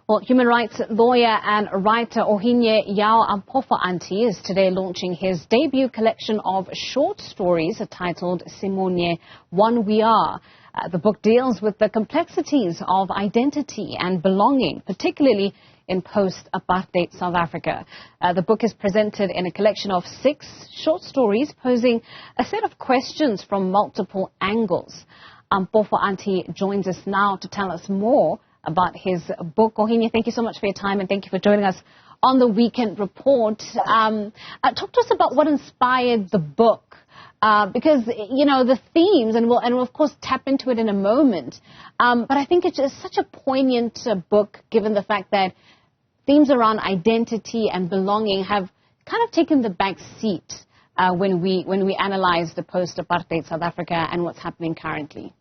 Well, human rights lawyer and writer Ohinye Yao Ampofo-Anti is today launching his debut collection of short stories titled Simonye, One We Are. The book deals with the complexities of identity and belonging, particularly in post-apartheid South Africa. The book is presented in a collection of 6 short stories posing a set of questions from multiple angles. Ampofo-Anti joins us now to tell us more about his book. Ohinye, thank you so much for your time and thank you for joining us on the Weekend Report. Talk to us about what inspired the book, because, you know, the themes, and we'll of course tap into it in a moment, but I think it's just such a poignant book given the fact that themes around identity and belonging have kind of taken the back seat when we analyze the post-apartheid South Africa and what's happening currently.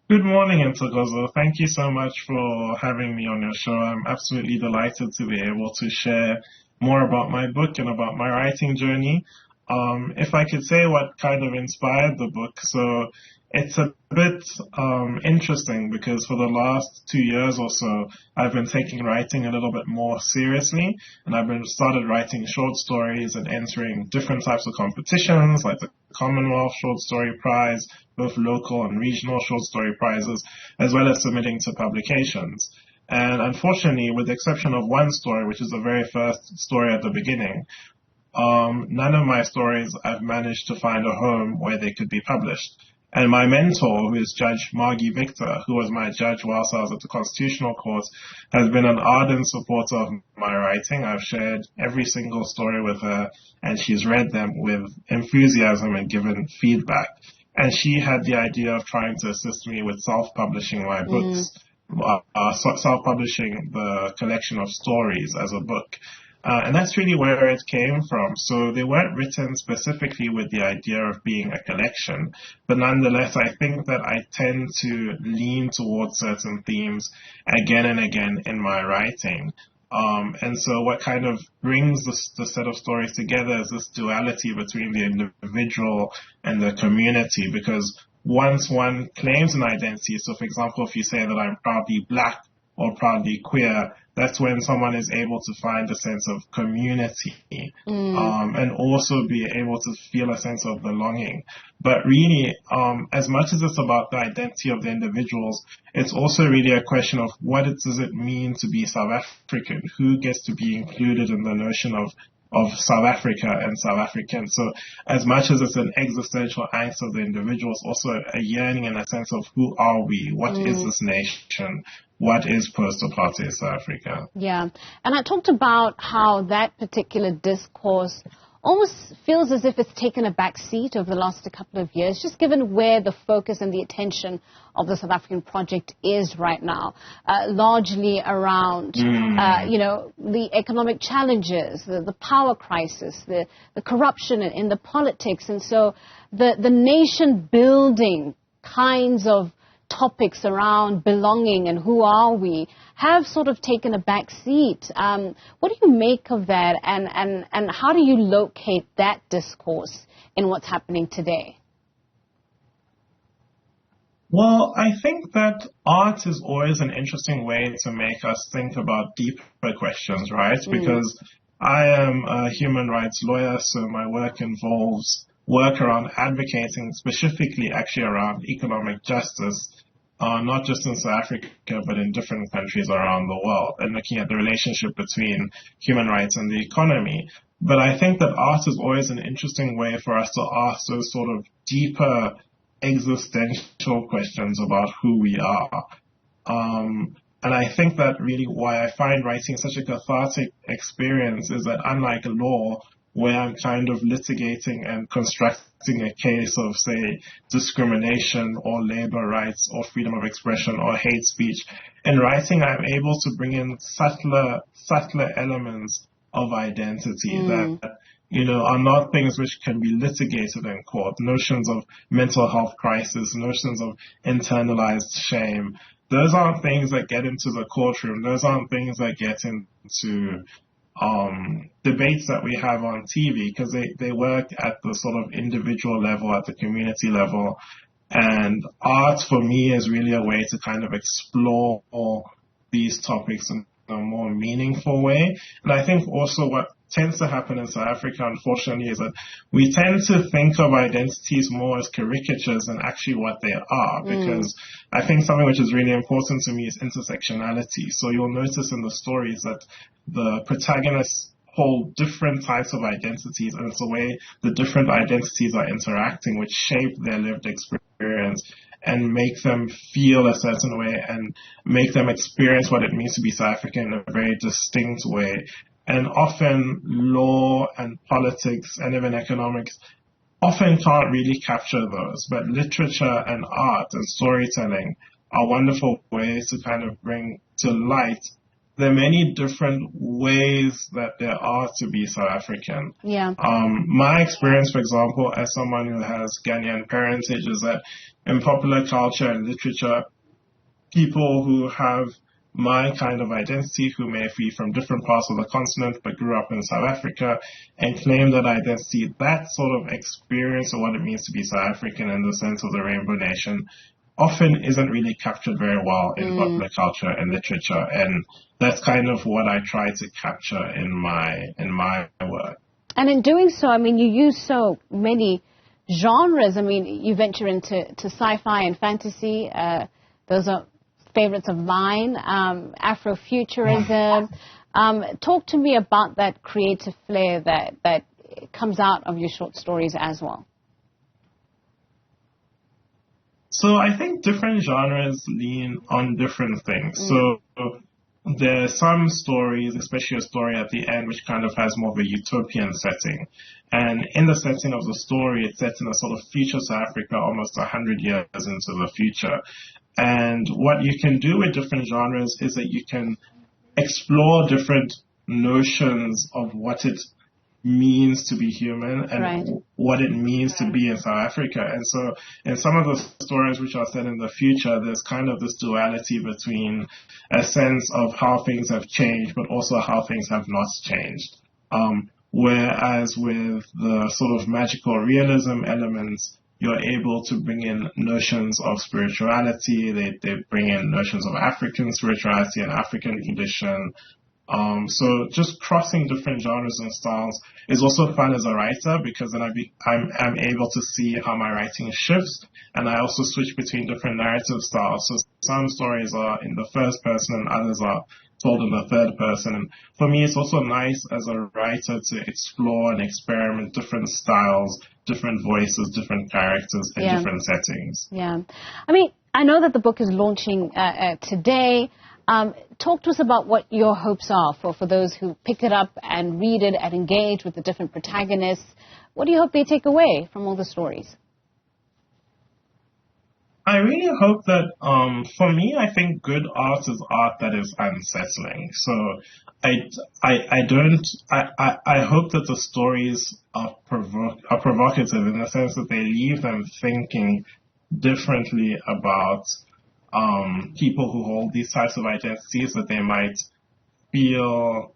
Good morning, Ntokozo. Thank you so much for having me on your show. I'm absolutely delighted to be able to share more about my book and about my writing journey. If I could say what kind of inspired the book, so it's a bit interesting because for the last 2 years or so, I've been taking writing a little bit more seriously, and I've started writing short stories and entering different types of competitions like the Commonwealth Short Story Prize, both local and regional short story prizes, as well as submitting to publications. And unfortunately, with the exception of one story, which is the very first story at the beginning, none of my stories I've managed to find a home where they could be published. And my mentor, who is Judge Margie Victor, who was my judge whilst I was at the Constitutional Court, has been an ardent supporter of my writing. I've shared every single story with her, and she's read them with enthusiasm and given feedback. And she had the idea of trying to assist me with self-publishing my books, self-publishing the collection of stories as a book. And that's really where it came from. So they weren't written specifically with the idea of being a collection, but nonetheless, I think that I tend to lean towards certain themes again and again in my writing. And so what kind of brings the set of stories together is this duality between the individual and the community, because once one claims an identity, so for example, if you say that I'm proudly Black or proudly queer, that's when someone is able to find a sense of community and also be able to feel a sense of belonging. But really, as much as it's about the identity of the individuals, it's also really a question of what does it mean to be South African? Who gets to be included in the notion of South Africa and South Africans? So as much as it's an existential angst of the individual, it's also a yearning and a sense of who are we? What is this nation? What is post-apartheid South Africa? Yeah, and I talked about how that particular discourse almost feels as if it's taken a back seat over the last couple of years, just given where the focus and the attention of the South African project is right now, largely around, you know, the economic challenges, the power crisis, the corruption in the politics. And so the nation-building kinds of topics around belonging and who are we have sort of taken a back seat. What do you make of that, and how do you locate that discourse in what's happening today? Well, I think that art is always an interesting way to make us think about deeper questions, right? Because I am a human rights lawyer, so my work involves work around advocating specifically actually around economic justice, not just in South Africa, but in different countries around the world, and looking at the relationship between human rights and the economy. But I think that art is always an interesting way for us to ask those sort of deeper existential questions about who we are. And I think that really why I find writing such a cathartic experience is that unlike law, where I'm kind of litigating and constructing a case of, say, discrimination or labor rights or freedom of expression or hate speech, in writing I'm able to bring in subtler elements of identity that, you know, are not things which can be litigated in court. Notions of mental health crisis, notions of internalized shame. Those aren't things that get into the courtroom. Those aren't things that get into debates that we have on TV, because they work at the sort of individual level, at the community level. And art for me is really a way to kind of explore these topics in a more meaningful way. And I think also what tends to happen in South Africa, unfortunately, is that we tend to think of identities more as caricatures than actually what they are, because I think something which is really important to me is intersectionality. So you'll notice in the stories that the protagonists hold different types of identities, and it's the way the different identities are interacting which shape their lived experience and make them feel a certain way and make them experience what it means to be South African in a very distinct way. And often law and politics and even economics often can't really capture those, but literature and art and storytelling are wonderful ways to kind of bring to light the many different ways that there are to be South African. Yeah. My experience, for example, as someone who has Ghanaian parentage, is that in popular culture and literature, people who have my kind of identity, who may be from different parts of the continent but grew up in South Africa and claim that identity, that sort of experience of what it means to be South African in the sense of the Rainbow Nation, often isn't really captured very well in popular culture and literature, and that's kind of what I try to capture in my work. And in doing so, I mean, you use so many genres. I mean, you venture into sci-fi and fantasy. Those are favorites of mine. Afrofuturism. Talk to me about that creative flair that comes out of your short stories as well. So I think different genres lean on different things. So there are some stories, especially a story at the end, which kind of has more of a utopian setting. And in the setting of the story, it's set in a sort of future South Africa, almost 100 years into the future. And what you can do with different genres is that you can explore different notions of what it means to be human and what it means to be in South Africa. And so in some of the stories which are set in the future, there's kind of this duality between a sense of how things have changed, but also how things have not changed. Whereas with the sort of magical realism elements, you're able to bring in notions of spirituality. They bring in notions of African spirituality and African tradition. So just crossing different genres and styles is also fun as a writer, because then I'm able to see how my writing shifts, and I also switch between different narrative styles. So some stories are in the first person and others are told in the third person. And for me, it's also nice as a writer to explore and experiment different styles, different voices, different characters, and different settings. Yeah. I mean, I know that the book is launching today. Talk to us about what your hopes are for those who pick it up and read it and engage with the different protagonists. What do you hope they take away from all the stories? I really hope that, for me, I think good art is art that is unsettling. So I hope that the stories are provocative in the sense that they leave them thinking differently about people who hold these types of identities, that they might feel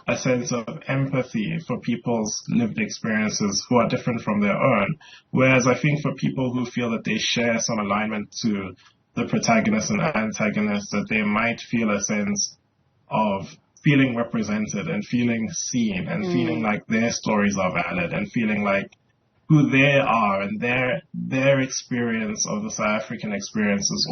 a sense of empathy for people's lived experiences who are different from their own. Whereas I think for people who feel that they share some alignment to the protagonist and antagonist, that they might feel a sense of feeling represented and feeling seen and feeling like their stories are valid and feeling like who they are and their experience of the South African experiences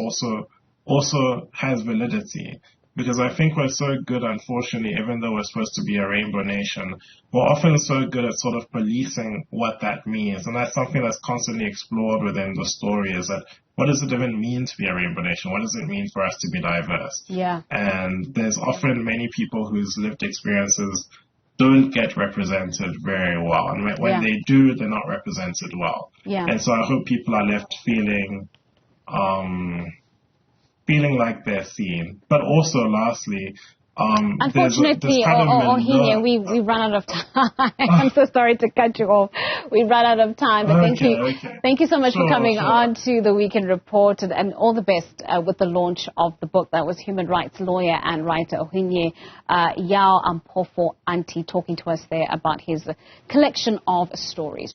also has validity. Because I think we're so good, unfortunately, even though we're supposed to be a rainbow nation, we're often so good at sort of policing what that means. And that's something that's constantly explored within the story, is that what does it even mean to be a rainbow nation? What does it mean for us to be diverse? Yeah. And there's often many people whose lived experiences don't get represented very well. And when they do, they're not represented well. Yeah. And so I hope people are left feeling like they're seen. But also, lastly, unfortunately, Ohinye, we run out of time. I'm so sorry to cut you off. We run out of time. But thank you so much for coming on to the Weekend Report, and all the best with the launch of the book. That was human rights lawyer and writer Ohinye Yao Ampofo Anti talking to us there about his collection of stories.